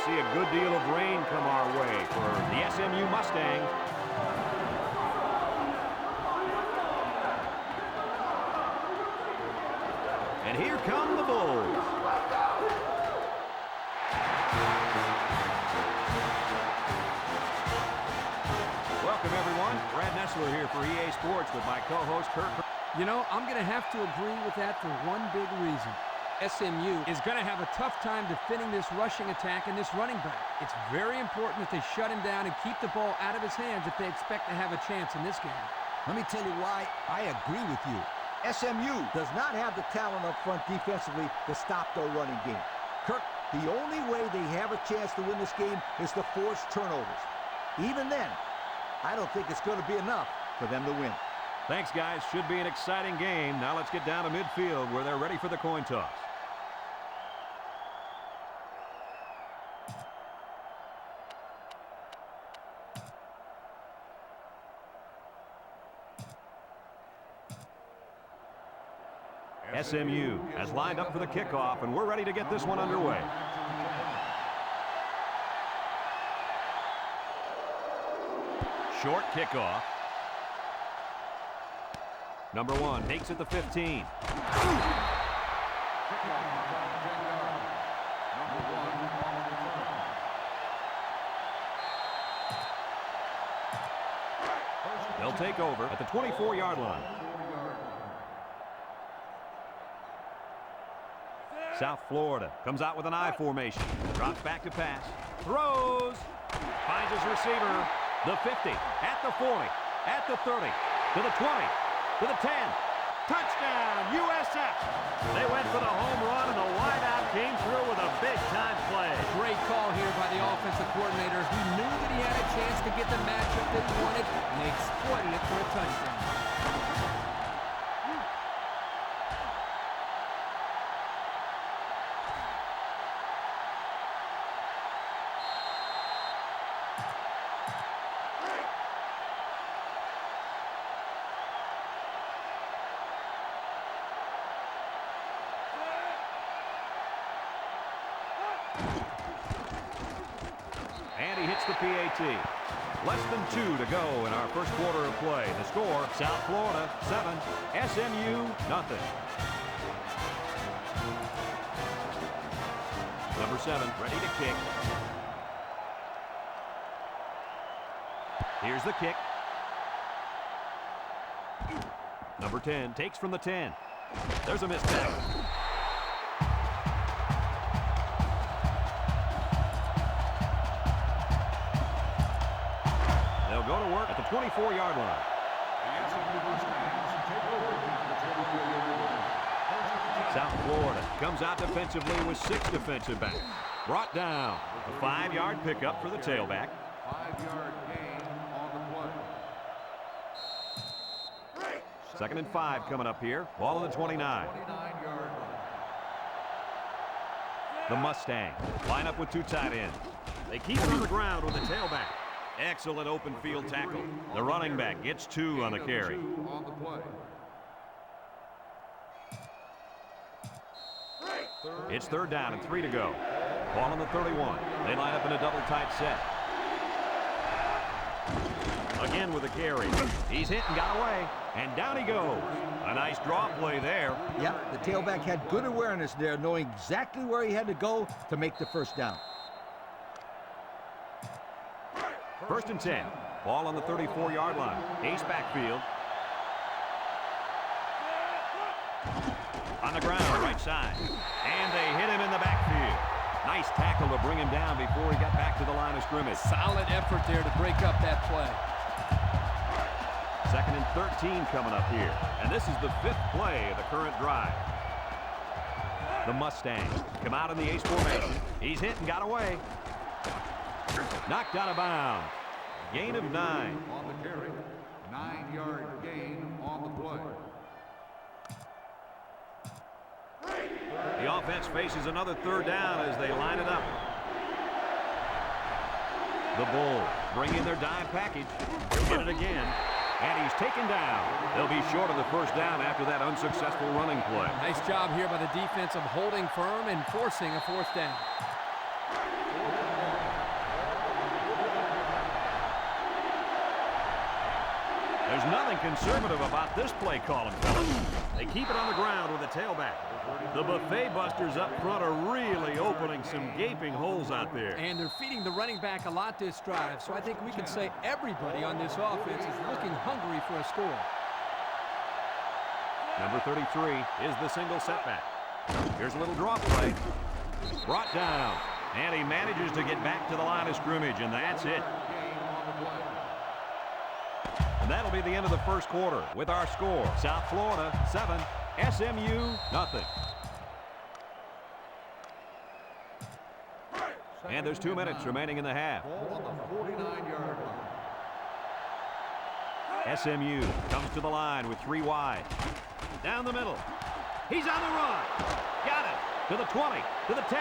see a good deal of rain come our way for the SMU Mustangs. And here come the Bulls. Welcome, everyone. Brad Nessler here for EA Sports with my co-host, Kirk. You know, I'm going to have to agree with that for one big reason. SMU is going to have a tough time defending this rushing attack and this running back. It's very important that they shut him down and keep the ball out of his hands if they expect to have a chance in this game. Let me tell you why I agree with you. SMU does not have the talent up front defensively to stop their running game. Kirk, the only way they have a chance to win this game is to force turnovers. Even then, I don't think it's going to be enough for them to win. Thanks, guys. Should be an exciting game. Now let's get down to midfield where they're ready for the coin toss. SMU has lined up for the kickoff, and we're ready to get this one underway. Short kickoff. Number 1 takes it to 15. They'll take over at the 24-yard line. South Florida comes out with an I formation. Drops back to pass. Throws. Finds his receiver. The 50. At the 40. At the 30. To the 20. To the 10. Touchdown, USF. They went for the home run, and the wideout came through with a big-time play. Great call here by the offensive coordinator. He knew that he had a chance to get the matchup that he wanted, and they exploited it for a touchdown. And he hits the PAT. Less than 2 to go in our first quarter of play. The score, South Florida 7, SMU nothing. Number 7 ready to kick. Here's the kick. Number 10 takes from the 10. There's a missed tackle. Go to work at the 24-yard line. South Florida comes out defensively with 6 defensive backs. Brought down. A 5-yard pickup for the tailback. 5-yard gain on the play. 2nd and 5 coming up here. Ball on the 29. 29-yard line. The Mustangs line up with 2 tight ends. They keep it on the ground with the tailback. Excellent open field tackle. The running back gets 2 on the carry. It's 3rd down and 3 to go. Ball on the 31. They line up in a double tight set. Again with a carry. He's hit and got away. And down he goes. A nice draw play there. Yeah, the tailback had good awareness there, knowing exactly where he had to go to make the first down. 1st and 10. Ball on the 34-yard line. Ace backfield. On the ground, right side. And they hit him in the backfield. Nice tackle to bring him down before he got back to the line of scrimmage. Solid effort there to break up that play. 2nd and 13 coming up here. And this is the 5th play of the current drive. The Mustangs come out in the ace formation. He's hit and got away. Knocked out of bounds. Gain of 9. On the carry. 9-yard gain on the play. The offense faces another 3rd down as they line it up. The Bulls bring in their dime package. He'll get it again. And he's taken down. They'll be short of the 1st down after that unsuccessful running play. Nice job here by the defense of holding firm and forcing a 4th down. There's nothing conservative about this play calling, fellas. They keep it on the ground with a tailback. The buffet busters up front are really opening some gaping holes out there. And they're feeding the running back a lot this drive, so I think we can say everybody on this offense is looking hungry for a score. Number 33 is the single setback. Here's a little draw play. Brought down. And he manages to get back to the line of scrimmage, and that's it. And that'll be the end of the first quarter with our score. South Florida 7, SMU nothing. And there's 2 minutes remaining in the half. SMU comes to the line with 3 wide. Down the middle. He's on the run. Got it. To the 20. To the 10.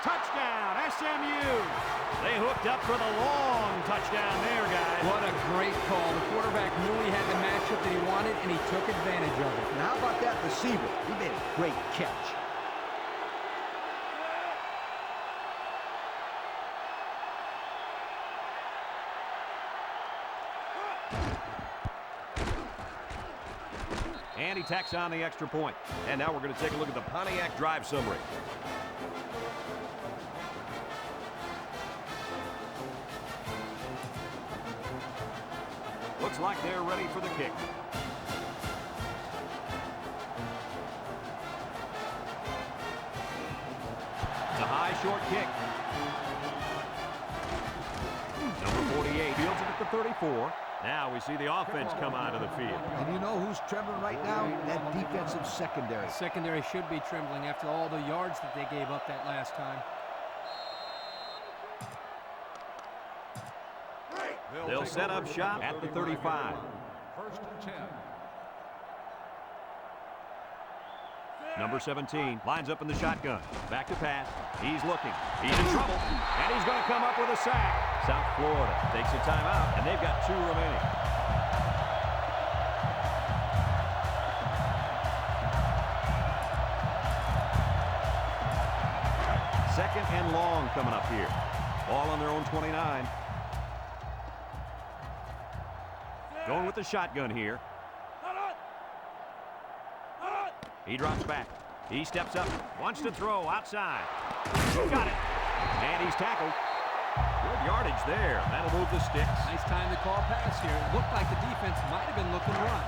Touchdown, SMU. They hooked up for the long touchdown there, guys. What a great call. The quarterback knew he had the matchup that he wanted, and he took advantage of it. And how about that receiver? He made a great catch. And he tacks on the extra point. And now we're going to take a look at the Pontiac drive summary. Looks like they're ready for the kick. It's a high, short kick. Number 48 fields it at the 34. Now we see the offense come onto the field. And you know who's trembling right now? That defensive secondary. Secondary should be trembling after all the yards that they gave up that last time. They'll set up shop at the 35. First and 10. Number 17 lines up in the shotgun. Back to pass. He's looking. He's in trouble. And he's going to come up with a sack. South Florida takes a timeout, and they've got 2 remaining. Second and long coming up here. Ball on their own 29. Going with the shotgun here. He drops back. He steps up. Wants to throw outside. Got it. And he's tackled. Good yardage there. That'll move the sticks. Nice time to call pass here. It looked like the defense might have been looking to run.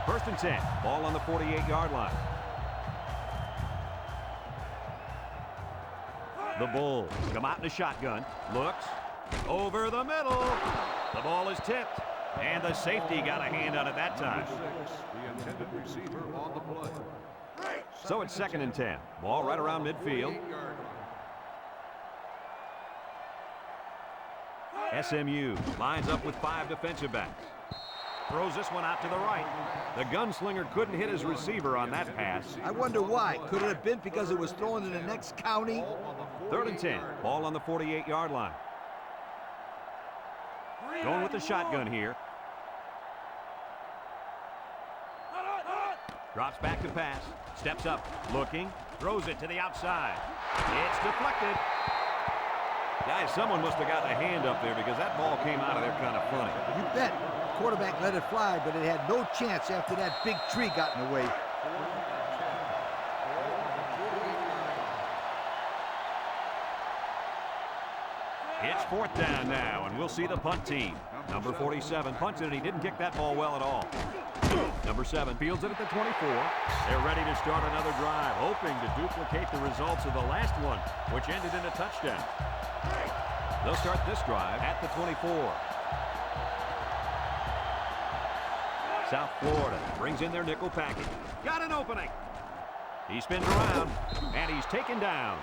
First and 10. Ball on the 48-yard line. The Bulls come out in a shotgun. Looks. Over the middle. The ball is tipped. And the safety got a hand on it that time. The intended receiver on the play. So it's second and 10. Ball right around midfield. SMU lines up with 5 defensive backs. Throws this one out to the right. The gunslinger couldn't hit his receiver on that pass. I wonder why. Could it have been because it was thrown in the next county? Third and 10. Ball on the 48-yard line. Going with the shotgun here. Drops back to pass. Steps up. Looking. Throws it to the outside. It's deflected. Guys, someone must have got a hand up there because that ball came out of there kind of funny. You bet. Quarterback let it fly, but it had no chance after that big tree got in the way. It's fourth down now, and we'll see the punt team. Number 47 punted, and he didn't kick that ball well at all. Number 7 fields it at the 24. They're ready to start another drive, hoping to duplicate the results of the last one, which ended in a touchdown. They'll start this drive at the 24. South Florida brings in their nickel package. Got an opening. He spins around, and he's taken down.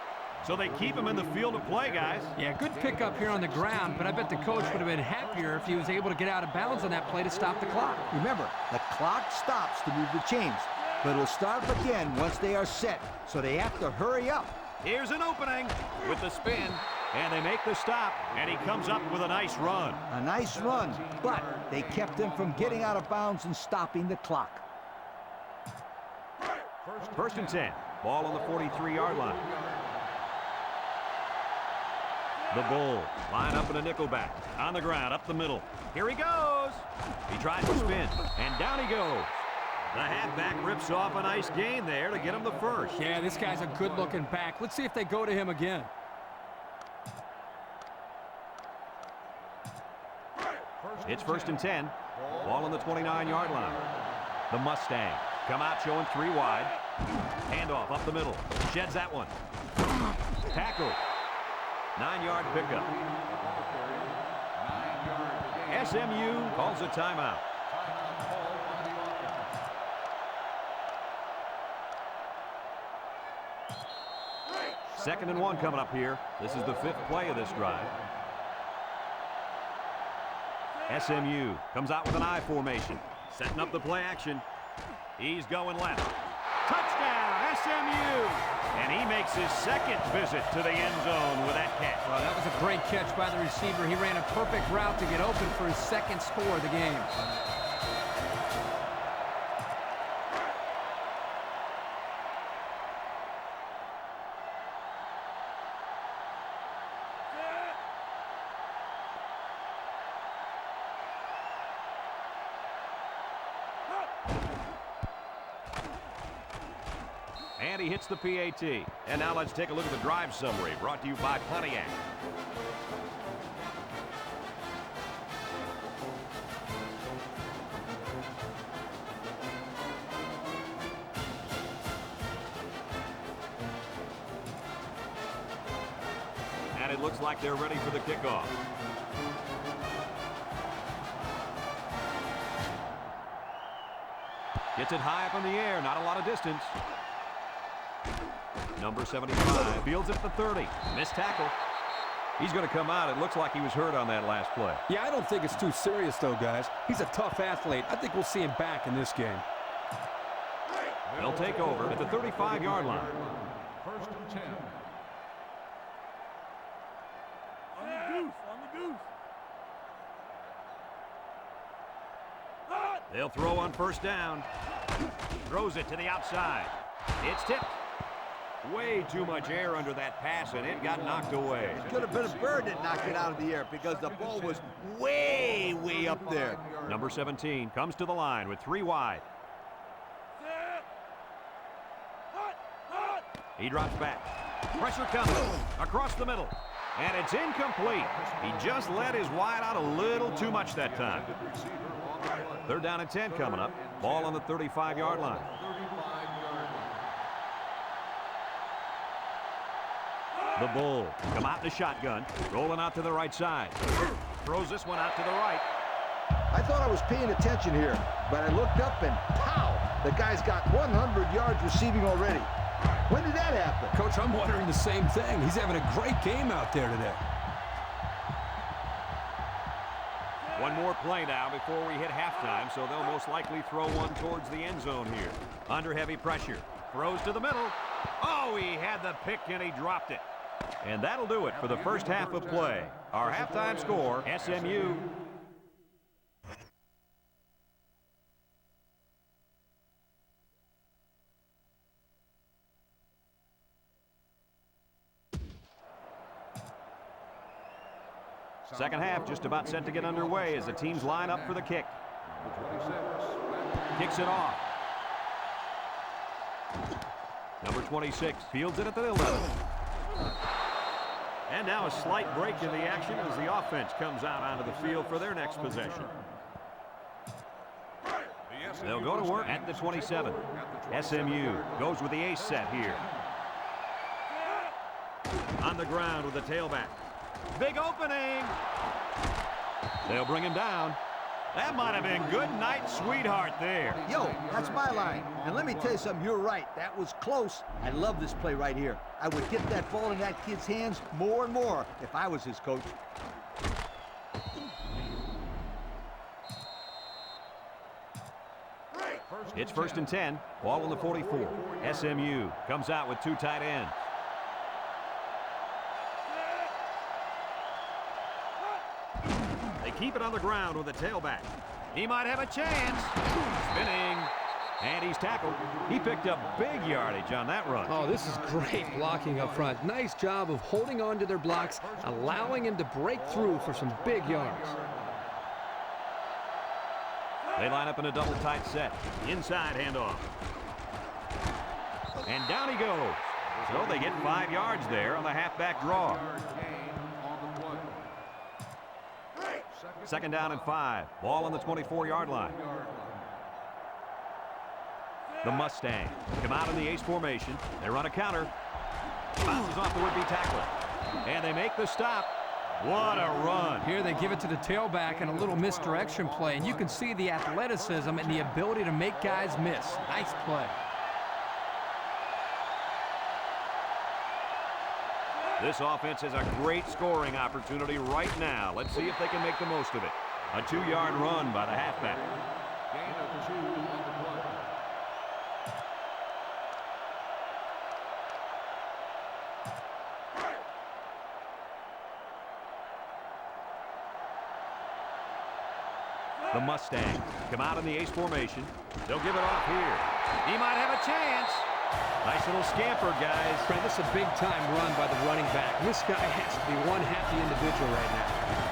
So they keep him in the field of play, guys. Yeah, good pickup here on the ground, but I bet the coach would have been happier if he was able to get out of bounds on that play to stop the clock. Remember, the clock stops to move the chains, but it'll start up again once they are set, so they have to hurry up. Here's an opening with the spin, and they make the stop, and he comes up with a nice run. A nice run, but they kept him from getting out of bounds and stopping the clock. First and 10. Ball on the 43-yard line. The Bulls line up in a nickelback. On the ground, up the middle. Here he goes. He tries to spin, and down he goes. The halfback rips off a nice gain there to get him the first. Yeah, this guy's a good-looking back. Let's see if they go to him again. It's 1st and 10. Ball on the 29-yard line. The Mustangs come out showing 3 wide. Handoff up the middle. Sheds that one. Tackle. 9-yard pickup. SMU calls a timeout. Second and 1 coming up here. This is the 5th play of this drive. SMU comes out with an I formation. Setting up the play action. He's going left. Touchdown, SMU! And he makes his second visit to the end zone with that catch. Well, that was a great catch by the receiver. He ran a perfect route to get open for his second score of the game. And he hits the PAT. And now let's take a look at the drive summary brought to you by Pontiac. And it looks like they're ready for the kickoff. Gets it high up in the air, not a lot of distance. Number 75 fields it at the 30. Missed tackle. He's going to come out. It looks like he was hurt on that last play. Yeah, I don't think it's too serious, though, guys. He's a tough athlete. I think we'll see him back in this game. They'll take over at the 35-yard line. 1st and 10. On the goose, on the goose. They'll throw on 1st down. Throws it to the outside. It's tipped. Way too much air under that pass, and it got knocked away. It could have been a bird that knocked it out of the air because the ball was way, way up there. Number 17 comes to the line with 3 wide. He drops back. Pressure coming across the middle, and it's incomplete. He just let his wide out a little too much that time. 3rd down and 10 coming up. Ball on the 35-yard line. The Bulls come out in the shotgun, rolling out to the right side. Throws this one out to the right. I thought I was paying attention here, but I looked up and pow! The guy's got 100 yards receiving already. When did that happen? Coach, I'm wondering the same thing. He's having a great game out there today. One more play now before we hit halftime, so they'll most likely throw one towards the end zone here. Under heavy pressure. Throws to the middle. Oh, he had the pick and he dropped it. And that'll do it for the first half of play. Our halftime score, SMU. Second half just about set to get underway as the teams line up for the kick. Kicks it off. Number 26 fields it at the 11. And now a slight break in the action as the offense comes out onto the field for their next possession. They'll go to work at the 27. SMU goes with the ace set here. On the ground with the tailback. Big opening. They'll bring him down. That might have been good night, sweetheart there. Yo, that's my line. And let me tell you something, you're right. That was close. I love this play right here. I would get that ball in that kid's hands more and more if I was his coach. It's 1st and 10. Ball on the 44. SMU comes out with 2 tight ends. They keep it on the ground with the tailback. He might have a chance. Spinning. And he's tackled. He picked up big yardage on that run. Oh, this is great blocking up front. Nice job of holding on to their blocks, allowing him to break through for some big yards. They line up in a double tight set. Inside handoff. And down he goes. So they get 5 yards there on the halfback draw. Second down and 5. Ball on the 24-yard line. The Mustangs come out in the ace formation. They run a counter. Bounces off the would-be tackler. And they make the stop. What a run. Here they give it to the tailback and a little misdirection play. And you can see the athleticism and the ability to make guys miss. Nice play. This offense has a great scoring opportunity right now. Let's see if they can make the most of it. A 2-yard run by the halfback. Gain of 2 on the play. The Mustangs come out in the ace formation. They'll give it off here. He might have a chance. Nice little scamper, guys. Friend, this is a big-time run by the running back. This guy has to be one happy individual right now.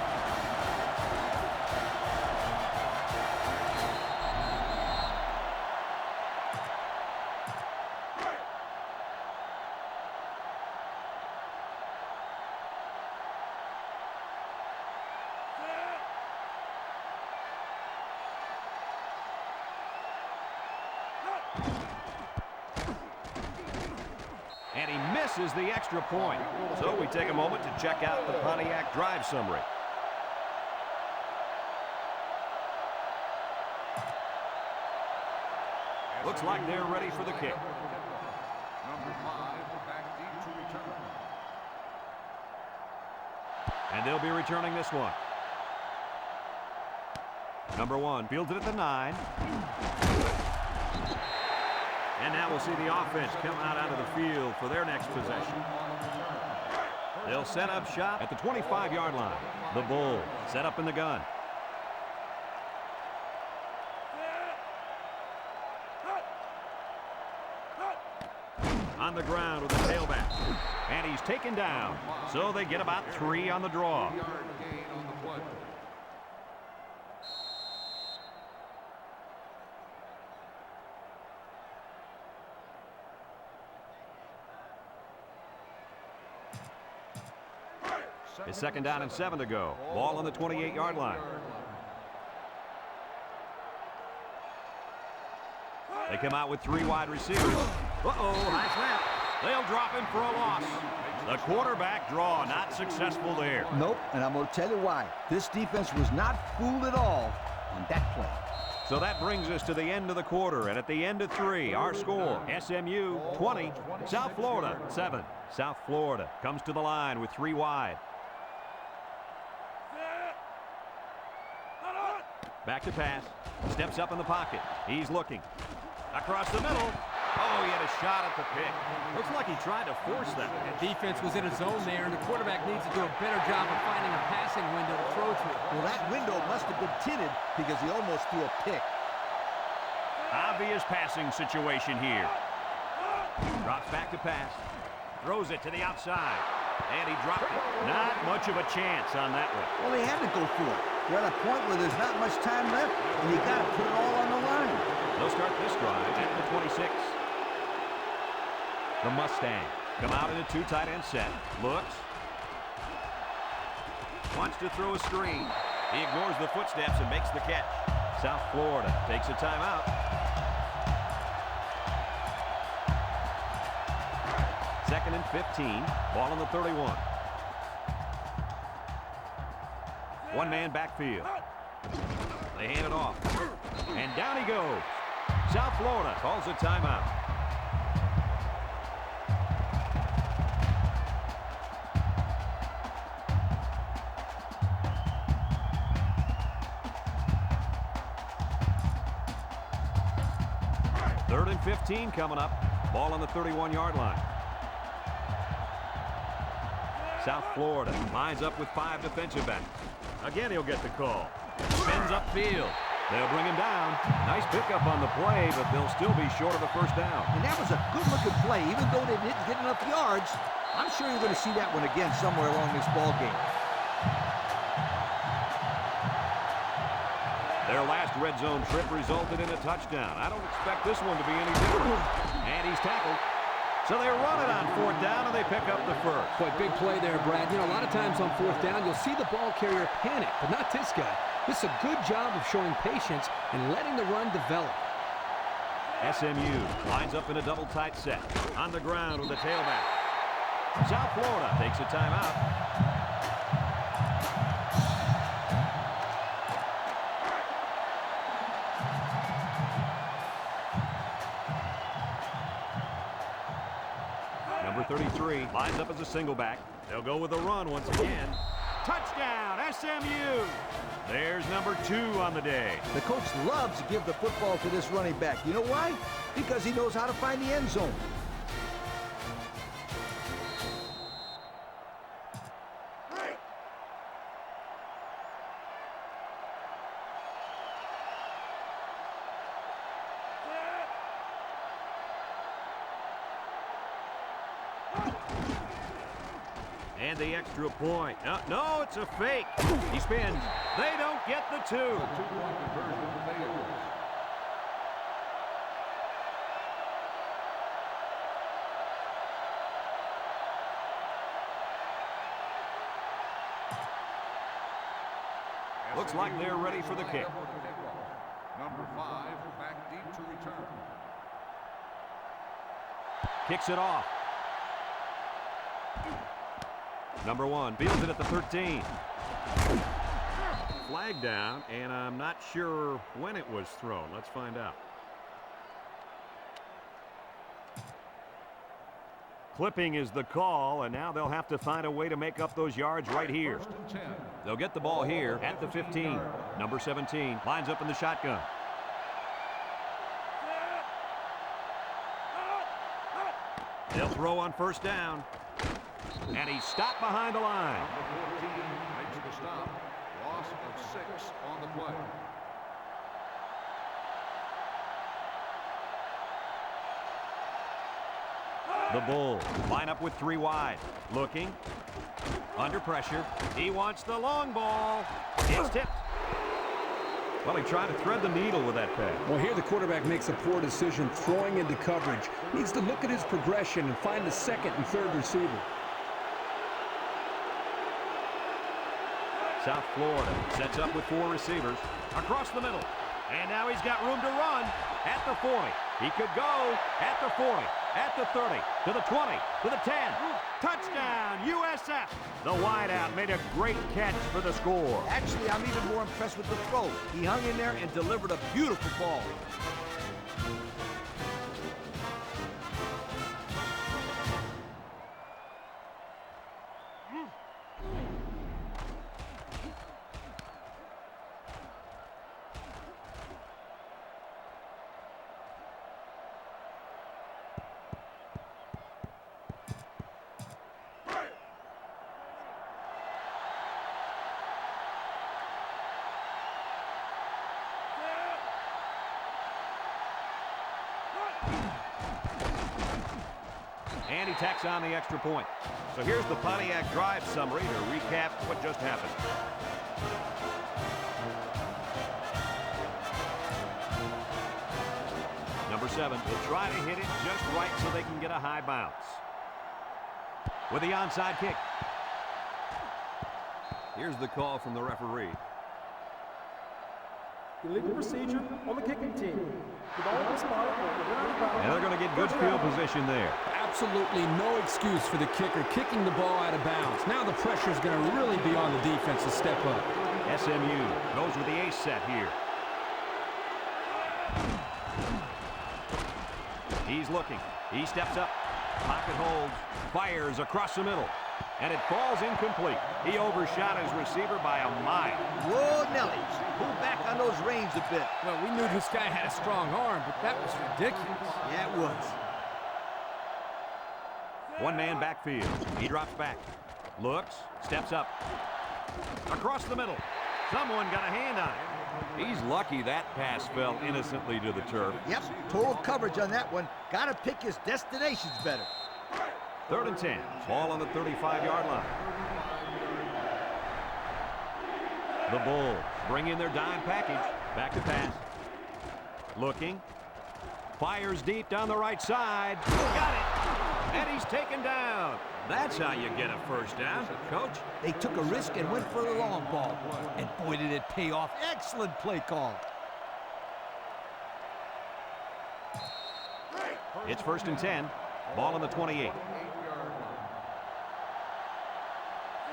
And he misses the extra point. So we take a moment to check out the Pontiac drive summary. Looks like they're ready for the kick. Number 5, back deep to return. And they'll be returning this one. Number 1 fields it at the 9. And now we'll see the offense come out of the field for their next possession. They'll set up shop at the 25-yard line. The Bulls set up in the gun. On the ground with the tailback. And he's taken down. So they get about 3 on the draw. 3-yard gain on the play. It's second down and 7 to go. Ball on the 28-yard line. They come out with 3 wide receivers. Uh-oh, high snap. They'll drop him for a loss. The quarterback draw not successful there. Nope, and I'm going to tell you why. This defense was not fooled at all on that play. So that brings us to the end of the quarter, and at the end of 3, our score, SMU 20, South Florida 7. South Florida comes to the line with 3 wide. Back to pass. Steps up in the pocket. He's looking. Across the middle. Oh, he had a shot at the pick. Looks like he tried to force that. The defense was in a zone there, and the quarterback needs to do a better job of finding a passing window to throw to. Well, that window must have been tinted because he almost threw a pick. Obvious passing situation here. Drops back to pass. Throws it to the outside. And he dropped it. Not much of a chance on that one. Well, they had to go for it. They're at a point where there's not much time left, and you got to put it all on the line. They'll start this drive at the 26. The Mustangs come out in a 2 tight end set. Looks. Wants to throw a screen. He ignores the footsteps and makes the catch. South Florida takes a timeout. Second and 15. Ball on the 31. One-man backfield. They hand it off. And down he goes. South Florida calls a timeout. Third and 15 coming up. Ball on the 31-yard line. South Florida lines up with 5 defensive backs. Again, he'll get the call. Spins upfield. They'll bring him down. Nice pickup on the play, but they'll still be short of the first down. And that was a good-looking play. Even though they didn't get enough yards, I'm sure you're going to see that one again somewhere along this ball game. Their last red zone trip resulted in a touchdown. I don't expect this one to be any different. And he's tackled. So they run it on 4th down, and they pick up the first. Boy, big play there, Brad. You know, a lot of times on 4th down, you'll see the ball carrier panic, but not this guy. This is a good job of showing patience and letting the run develop. SMU lines up in a double tight set. On the ground with the tailback. South Florida takes a timeout. Number 33 lines up as a single back. They'll go with a run once again. Touchdown, SMU! There's number 2 on the day. The coach loves to give the football to this running back. You know why? Because he knows how to find the end zone. And the extra point. No, it's a fake. He spins. They don't get the 2. The 2-point conversion fails. Looks like they're ready for the kick. Number 5 back deep to return. Kicks it off. Number 1 fields it at the 13. Flag down, and I'm not sure when it was thrown. Let's find out. Clipping is the call, and now they'll have to find a way to make up those yards right here. First and 10. They'll get the ball here at the 15. Number 17 lines up in the shotgun. They'll throw on 1st down. And he's stopped behind the line. Number 14 makes the stop. Loss of 6 on the play. The Bulls line up with 3 wide. Looking. Under pressure. He wants the long ball. It's tipped. Well, he tried to thread the needle with that pass. Well, here the quarterback makes a poor decision throwing into coverage. Needs to look at his progression and find the 2nd and 3rd receiver. South Florida sets up with 4 receivers across the middle. And now he's got room to run at the 40. He could go at the 40, at the 30, to the 20, to the 10. Touchdown, USF! The wideout made a great catch for the score. Actually, I'm even more impressed with the throw. He hung in there and delivered a beautiful ball. And he tacks on the extra point. So here's the Pontiac drive summary to recap what just happened. Number 7 will try to hit it just right so they can get a high bounce. With the onside kick. Here's the call from the referee. Illegal procedure on the kicking team. And they're going to get good field position there. Absolutely no excuse for the kicker kicking the ball out of bounds. Now the pressure is going to really be on the defense to step up. SMU goes with the ace set here. He's looking. He steps up. Pocket holds. Fires across the middle. And it falls incomplete. He overshot his receiver by a mile. Whoa, Nelly. Pull back on those reins a bit. Well, we knew this guy had a strong arm, but that was ridiculous. Yeah, it was. One man backfield. He drops back. Looks. Steps up. Across the middle. Someone got a hand on it. He's lucky that pass fell innocently to the turf. Yep, total coverage on that one. Got to pick his destinations better. 3rd and 10. Ball on the 35-yard line. The Bulls bring in their dime package. Back to pass. Looking. Fires deep down the right side. Got it. And he's taken down. That's how you get a first down, Coach. They took a risk and went for the long ball. And boy, did it pay off. Excellent play call. It's 1st and 10. Ball on the 28.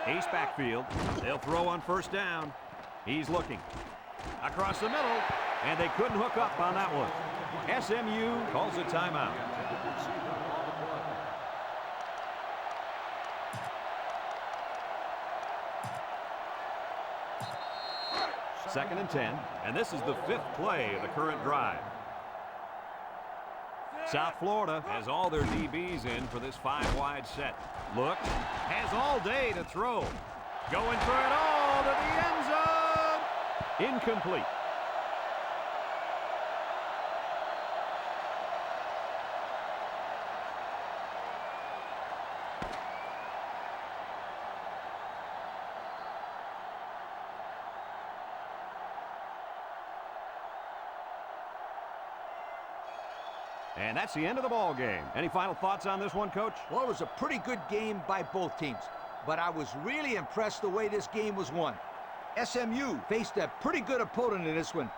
Ace backfield. They'll throw on 1st down. He's looking. Across the middle. And they couldn't hook up on that one. SMU calls a timeout. Second and 10. And this is the 5th play of the current drive. South Florida has all their DBs in for this 5-wide set. Look, has all day to throw. Going for it all to the end zone. Incomplete. And that's the end of the ball game. Any final thoughts on this one, Coach? Well, it was a pretty good game by both teams, but I was really impressed the way this game was won. SMU faced a pretty good opponent in this one.